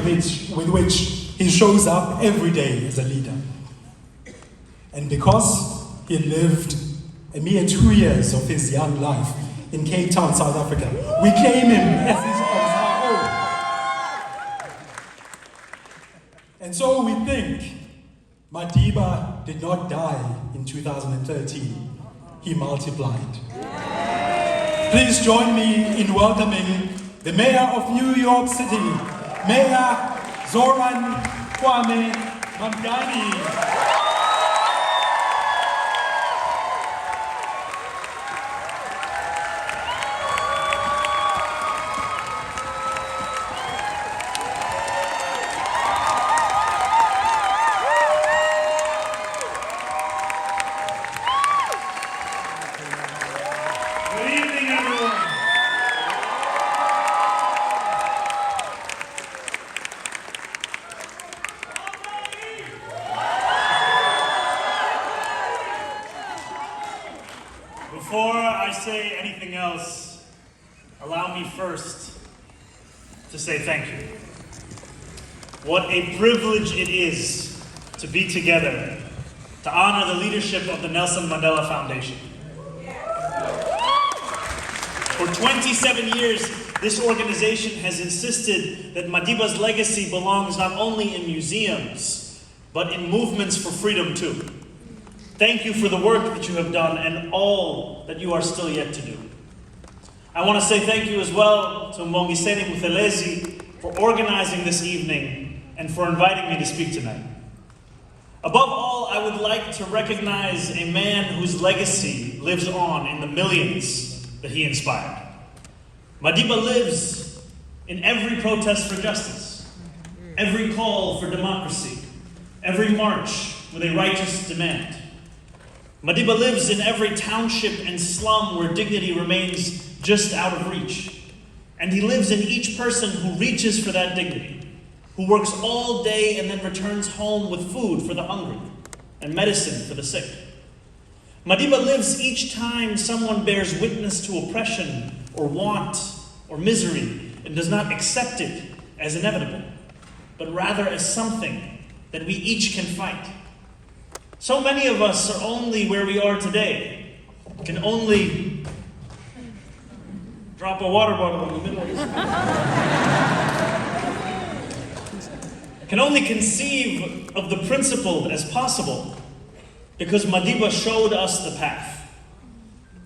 with which he shows up every day as a leader. And because he lived a mere 2 years of his young life in Cape Town, South Africa, we claim him as our own. And so we think Madiba did not die in 2013. He multiplied. Please join me in welcoming the Mayor of New York City, Mayor Zohran Mamdani. Before I say anything else, allow me first to say thank you. What a privilege it is to be together to honor the leadership of the Nelson Mandela Foundation. For 27 years, this organization has insisted that Madiba's legacy belongs not only in museums, but in movements for freedom too. Thank you for the work that you have done and all that you are still yet to do. I want to say thank you as well to Mongiseni Muthelezi for organizing this evening and for inviting me to speak tonight. Above all, I would like to recognize a man whose legacy lives on in the millions that he inspired. Madiba lives in every protest for justice, every call for democracy, every march with a righteous demand. Madiba lives in every township and slum where dignity remains just out of reach. And he lives in each person who reaches for that dignity, who works all day and then returns home with food for the hungry and medicine for the sick. Madiba lives each time someone bears witness to oppression or want or misery and does not accept it as inevitable, but rather as something that we each can fight. So many of us are only where we are today, can only drop a water bottle in the middle of this. Can only conceive of the principle as possible because Madiba showed us the path.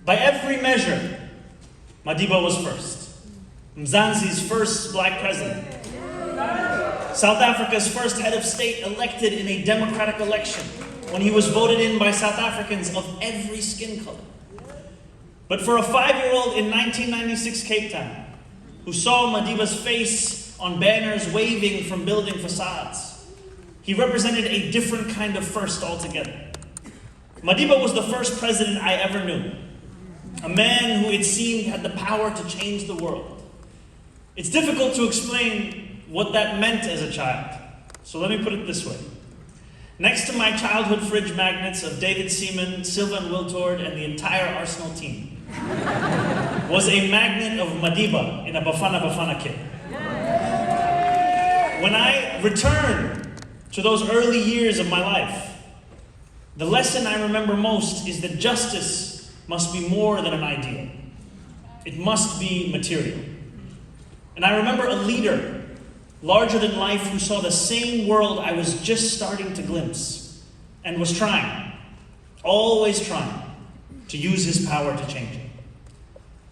By every measure, Madiba was first. Mzansi's first black president. South Africa's first head of state elected in a democratic election, when he was voted in by South Africans of every skin color. But for a 5-year-old in 1996 Cape Town, who saw Madiba's face on banners waving from building facades, he represented a different kind of first altogether. Madiba was the first president I ever knew, a man who it seemed had the power to change the world. It's difficult to explain what that meant as a child, so let me put it this way. Next to my childhood fridge magnets of David Seaman, Sylvan Wiltord, and the entire Arsenal team was a magnet of Madiba in a Bafana Bafana kit. When I return to those early years of my life, the lesson I remember most is that justice must be more than an ideal. It must be material. And I remember a leader larger than life who saw the same world I was just starting to glimpse and was trying, always trying, to use his power to change it.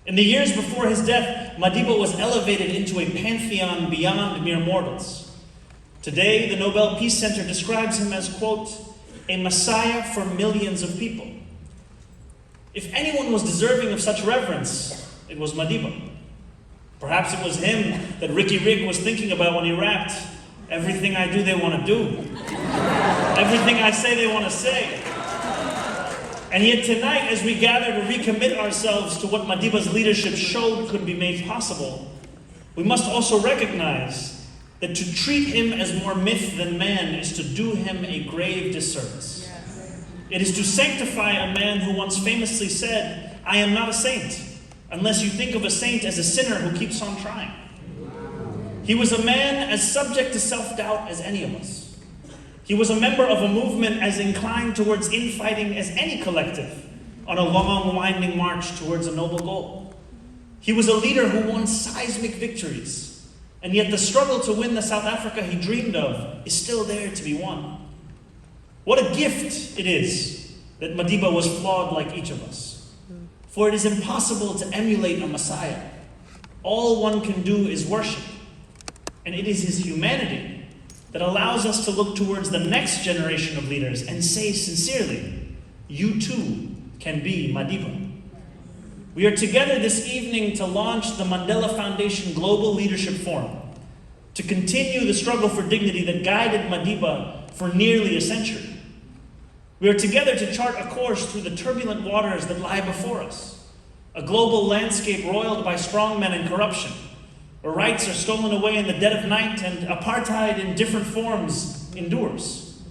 In the years before his death, Madiba was elevated into a pantheon beyond mere mortals. Today, the Nobel Peace Center describes him as, quote, a messiah for millions of people. If anyone was deserving of such reverence, it was Madiba. Perhaps it was him that Ricky Rick was thinking about when he rapped, everything I do, they want to do. Everything I say, they want to say. And yet tonight, as we gather to recommit ourselves to what Madiba's leadership showed could be made possible, we must also recognize that to treat him as more myth than man is to do him a grave disservice. It is to sanctify a man who once famously said, I am not a saint, unless you think of a saint as a sinner who keeps on trying. He was a man as subject to self-doubt as any of us. He was a member of a movement as inclined towards infighting as any collective on a long, winding march towards a noble goal. He was a leader who won seismic victories, and yet the struggle to win the South Africa he dreamed of is still there to be won. What a gift it is that Madiba was flawed like each of us. For it is impossible to emulate a Messiah. All one can do is worship. And it is his humanity that allows us to look towards the next generation of leaders and say sincerely, you too can be Madiba. We are together this evening to launch the Mandela Foundation Global Leadership Forum, to continue the struggle for dignity that guided Madiba for nearly a century. We are together to chart a course through the turbulent waters that lie before us, a global landscape roiled by strongmen and corruption, where rights are stolen away in the dead of night and apartheid in different forms endures.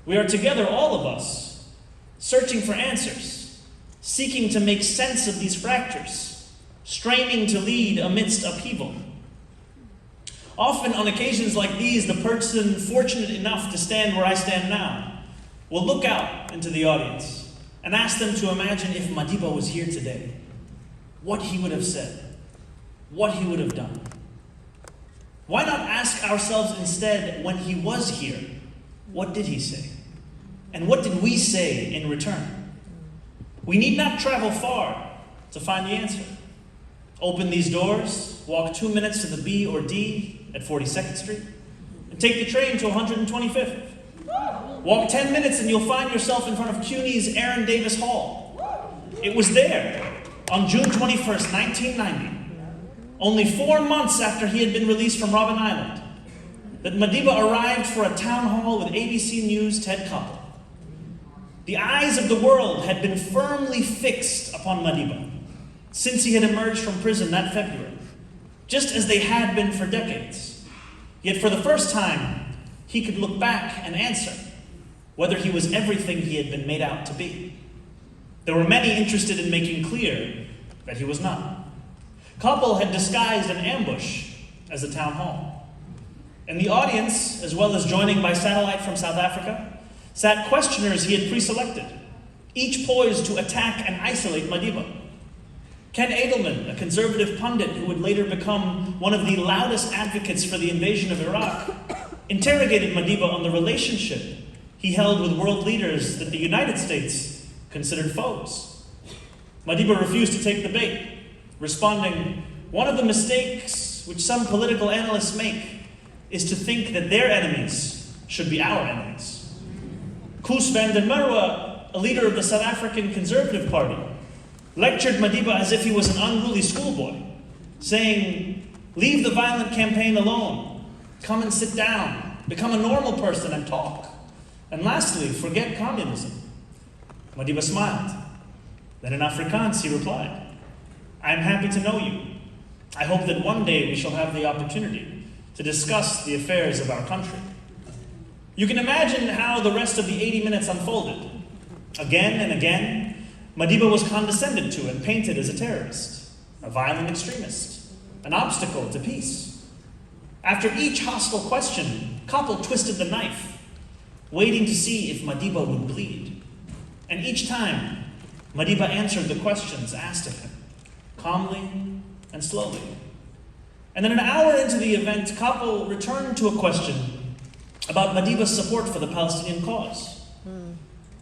We are together, all of us, searching for answers, seeking to make sense of these fractures, straining to lead amidst upheaval. Often on occasions like these, the person fortunate enough to stand where I stand now will look out into the audience and ask them to imagine if Madiba was here today, what he would have said, what he would have done. Why not ask ourselves instead, when he was here, what did he say? And what did we say in return? We need not travel far to find the answer. Open these doors, walk 2 minutes to the B or D at 42nd Street, and take the train to 125th. Walk 10 minutes and you'll find yourself in front of CUNY's Aaron Davis Hall. It was there on June 21st, 1990, only 4 months after he had been released from Robben Island, that Madiba arrived for a town hall with ABC News' Ted Koppel. The eyes of the world had been firmly fixed upon Madiba since he had emerged from prison that February, just as they had been for decades. Yet for the first time, he could look back and answer whether he was everything he had been made out to be. There were many interested in making clear that he was not. Koppel had disguised an ambush as a town hall. In the audience, as well as joining by satellite from South Africa, sat questioners he had pre-selected, each poised to attack and isolate Madiba. Ken Edelman, a conservative pundit who would later become one of the loudest advocates for the invasion of Iraq, interrogated Madiba on the relationship he held with world leaders that the United States considered foes. Madiba refused to take the bait, responding, "One of the mistakes which some political analysts make is to think that their enemies should be our enemies." Koos van der Merwe, a leader of the South African Conservative Party, lectured Madiba as if he was an unruly schoolboy, saying, "Leave the violent campaign alone. Come and sit down. Become a normal person and talk. And lastly, forget communism." Madiba smiled. Then in Afrikaans he replied, "I am happy to know you. I hope that one day we shall have the opportunity to discuss the affairs of our country." You can imagine how the rest of the 80 minutes unfolded. Again and again, Madiba was condescended to and painted as a terrorist, a violent extremist, an obstacle to peace. After each hostile question, Koppel twisted the knife, waiting to see if Madiba would bleed. And each time, Madiba answered the questions asked of him, calmly and slowly. And then an hour into the event, Koppel returned to a question about Madiba's support for the Palestinian cause.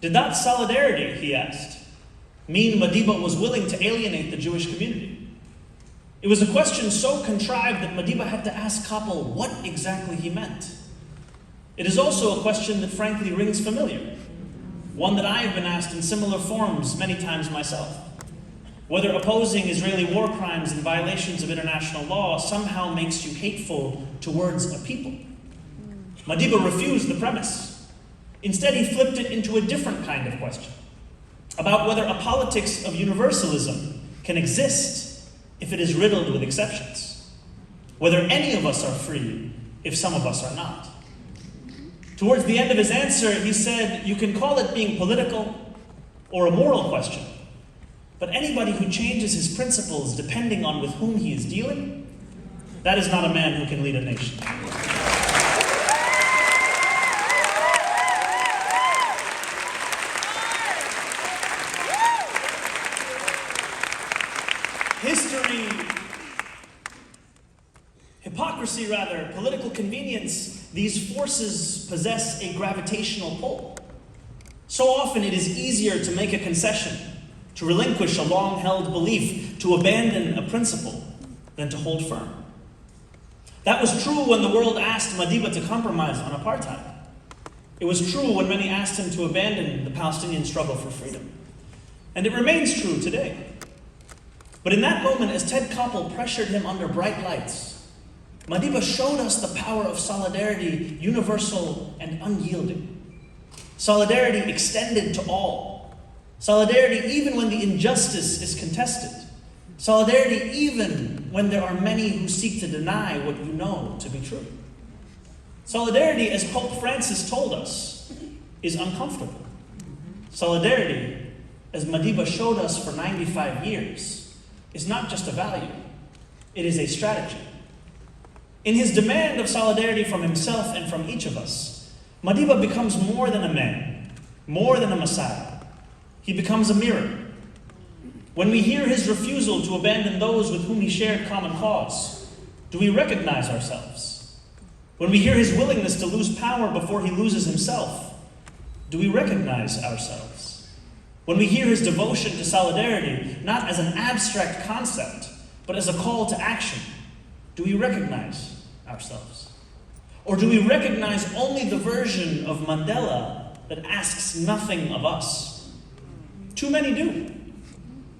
Did that solidarity, he asked, mean Madiba was willing to alienate the Jewish community? It was a question so contrived that Madiba had to ask Koppel what exactly he meant. It is also a question that frankly rings familiar, one that I have been asked in similar forms many times myself. Whether opposing Israeli war crimes and violations of international law somehow makes you hateful towards a people. Madiba refused the premise. Instead, he flipped it into a different kind of question, about whether a politics of universalism can exist if it is riddled with exceptions, whether any of us are free if some of us are not. Towards the end of his answer, he said, "You can call it being political or a moral question, but anybody who changes his principles depending on with whom he is dealing, That is not a man who can lead a nation. Hypocrisy rather, political convenience, these forces possess a gravitational pull. So often it is easier to make a concession, to relinquish a long-held belief, to abandon a principle, than to hold firm. That was true when the world asked Madiba to compromise on apartheid. It was true when many asked him to abandon the Palestinian struggle for freedom. And it remains true today. But in that moment, as Ted Koppel pressured him under bright lights, Madiba showed us the power of solidarity, universal and unyielding. Solidarity extended to all. Solidarity even when the injustice is contested. Solidarity even when there are many who seek to deny what you know to be true. Solidarity, as Pope Francis told us, is uncomfortable. Solidarity, as Madiba showed us for 95 years, is not just a value, it is a strategy. In his demand of solidarity from himself and from each of us, Madiba becomes more than a man, more than a messiah. He becomes a mirror. When we hear his refusal to abandon those with whom he shared common cause, do we recognize ourselves? When we hear his willingness to lose power before he loses himself, do we recognize ourselves? When we hear his devotion to solidarity, not as an abstract concept, but as a call to action, do we recognize ourselves? Or do we recognize only the version of Mandela that asks nothing of us? Too many do.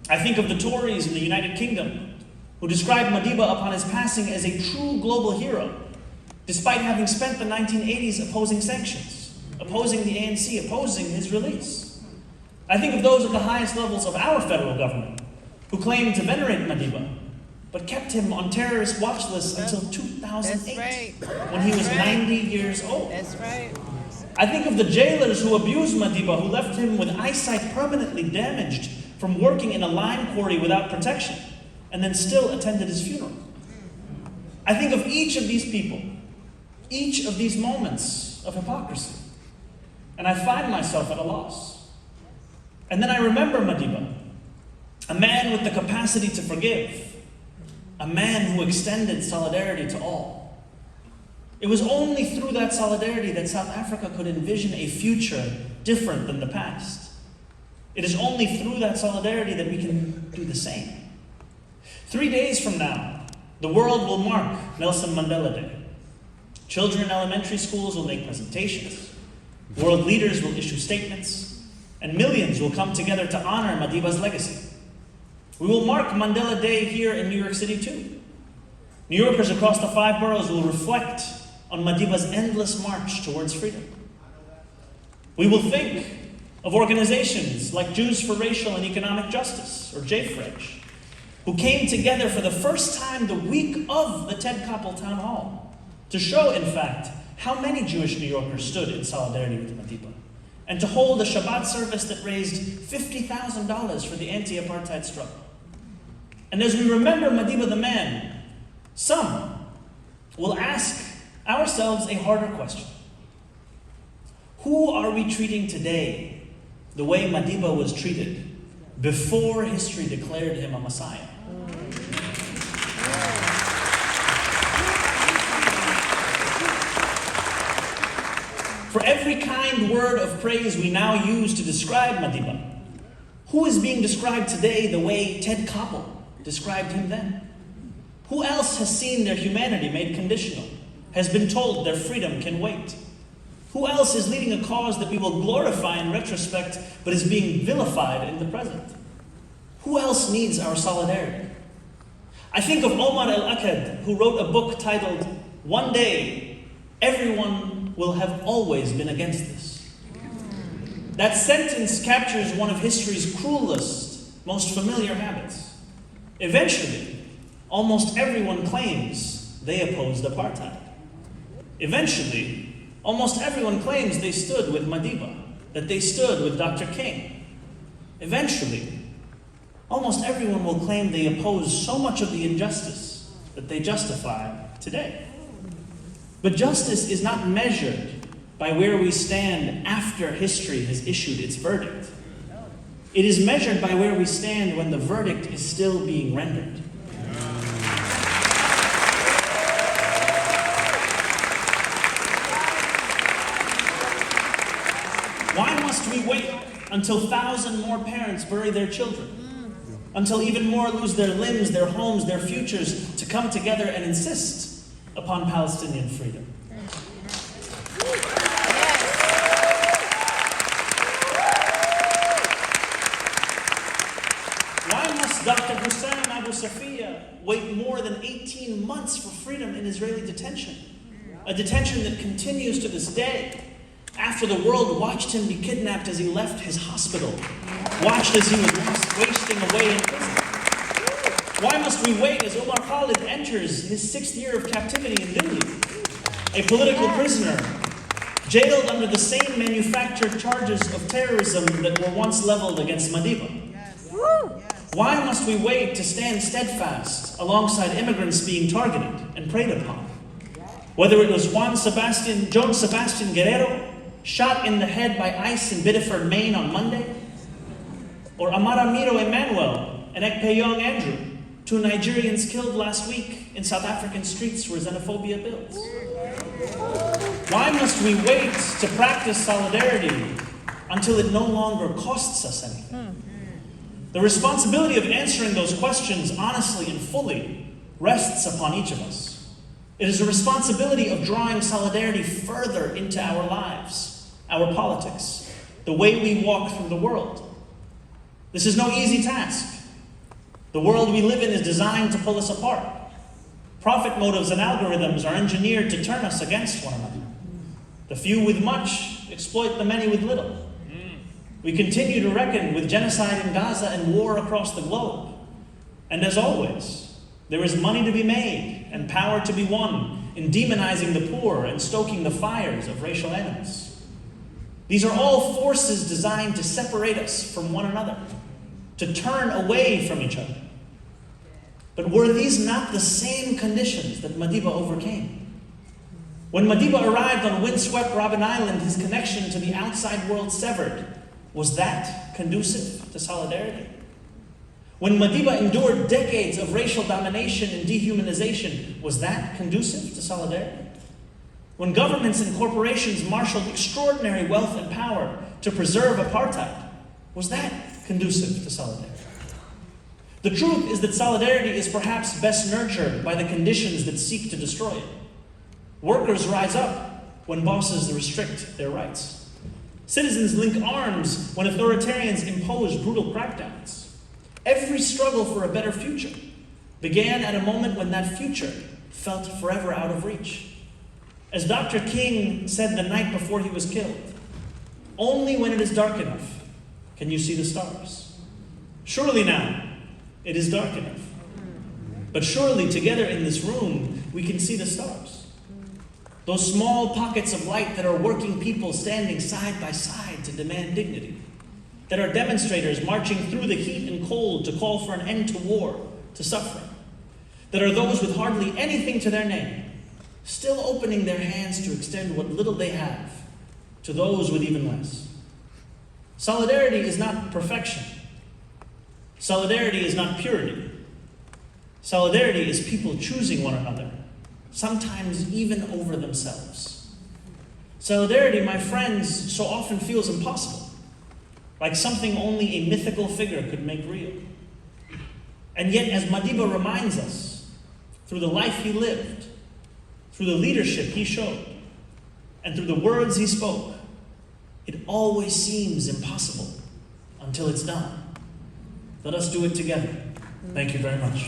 I think of the Tories in the United Kingdom, who described Madiba upon his passing as a true global hero, despite having spent the 1980s opposing sanctions, opposing the ANC, opposing his release. I think of those at the highest levels of our federal government, who claimed to venerate Madiba, but kept him on terrorist watch lists until 2008, when he was 90 years old. That's right. I think of the jailers who abused Madiba, who left him with eyesight permanently damaged from working in a lime quarry without protection, and then still attended his funeral. I think of each of these people, each of these moments of hypocrisy, and I find myself at a loss. And then I remember Madiba, a man with the capacity to forgive, a man who extended solidarity to all. It was only through that solidarity that South Africa could envision a future different than the past. It is only through that solidarity that we can do the same. 3 days from now, the world will mark Nelson Mandela Day. Children in elementary schools will make presentations, world leaders will issue statements, and millions will come together to honor Madiba's legacy. We will mark Mandela Day here in New York City too. New Yorkers across the 5 boroughs will reflect on Madiba's endless march towards freedom. We will think of organizations like Jews for Racial and Economic Justice, or JFREJ, who came together for the first time the week of the Ted Koppel Town Hall to show, in fact, how many Jewish New Yorkers stood in solidarity with Madiba, and to hold a Shabbat service that raised $50,000 for the anti-apartheid struggle. And as we remember Madiba the man, some will ask ourselves a harder question. Who are we treating today the way Madiba was treated before history declared him a messiah? For every kind word of praise we now use to describe Madiba, who is being described today the way Ted Koppel described him then? Who else has seen their humanity made conditional, has been told their freedom can wait? Who else is leading a cause that we will glorify in retrospect, but is being vilified in the present? Who else needs our solidarity? I think of Omar al-Akkad, who wrote a book titled, "One Day, Everyone Will Have Always Been Against This." That sentence captures one of history's cruelest, most familiar habits. Eventually, almost everyone claims they opposed apartheid. Eventually, almost everyone claims they stood with Madiba, that they stood with Dr. King. Eventually, almost everyone will claim they oppose so much of the injustice that they justify today. But justice is not measured by where we stand after history has issued its verdict. It is measured by where we stand when the verdict is still being rendered. Why must we wait until 1,000 more parents bury their children? Until even more lose their limbs, their homes, their futures, to come together and insist upon Palestinian freedom? Why must Dr. Hussein Abu Safiya wait more than 18 months for freedom in Israeli detention? A detention that continues to this day, after the world watched him be kidnapped as he left his hospital, watched as he was wasting away in prison. Why must we wait as Omar Khalid enters his 6th year of captivity in Delhi, a political prisoner, jailed under the same manufactured charges of terrorism that were once leveled against Madiba? Why must we wait to stand steadfast alongside immigrants being targeted and preyed upon? Whether it was John Sebastian Guerrero, shot in the head by ICE in Biddeford, Maine on Monday, or Amaramiro Emmanuel and Ekpeyong Andrew, 2 Nigerians killed last week in South African streets where xenophobia builds. Why must we wait to practice solidarity until it no longer costs us anything? The responsibility of answering those questions honestly and fully rests upon each of us. It is a responsibility of drawing solidarity further into our lives, our politics, the way we walk through the world. This is no easy task. The world we live in is designed to pull us apart. Profit motives and algorithms are engineered to turn us against one another. The few with much exploit the many with little. We continue to reckon with genocide in Gaza and war across the globe. And as always, there is money to be made and power to be won in demonizing the poor and stoking the fires of racial animus. These are all forces designed to separate us from one another, to turn away from each other. But were these not the same conditions that Madiba overcame? When Madiba arrived on windswept Robben Island, his connection to the outside world severed. Was that conducive to solidarity? When Madiba endured decades of racial domination and dehumanization, was that conducive to solidarity? When governments and corporations marshaled extraordinary wealth and power to preserve apartheid, was that conducive to solidarity? The truth is that solidarity is perhaps best nurtured by the conditions that seek to destroy it. Workers rise up when bosses restrict their rights. Citizens link arms when authoritarians impose brutal crackdowns. Every struggle for a better future began at a moment when that future felt forever out of reach. As Dr. King said the night before he was killed, only when it is dark enough can you see the stars. Surely now, it is dark enough. But surely together in this room, we can see the stars. Those small pockets of light that are working people standing side by side to demand dignity. That are demonstrators marching through the heat and cold to call for an end to war, to suffering. That are those with hardly anything to their name, still opening their hands to extend what little they have to those with even less. Solidarity is not perfection. Solidarity is not purity. Solidarity is people choosing one another, sometimes even over themselves. Solidarity, my friends, so often feels impossible, like something only a mythical figure could make real. And yet, as Madiba reminds us, through the life he lived, through the leadership he showed, and through the words he spoke, it always seems impossible until it's done. Let us do it together. Thank you very much.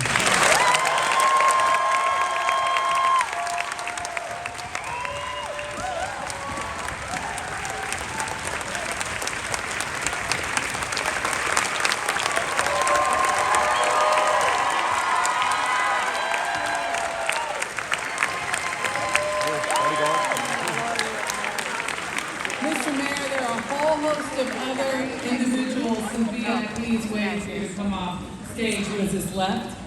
Mr. Mayor, there are a whole host of other individuals and VIPs waiting for you to come off stage. Who is this left?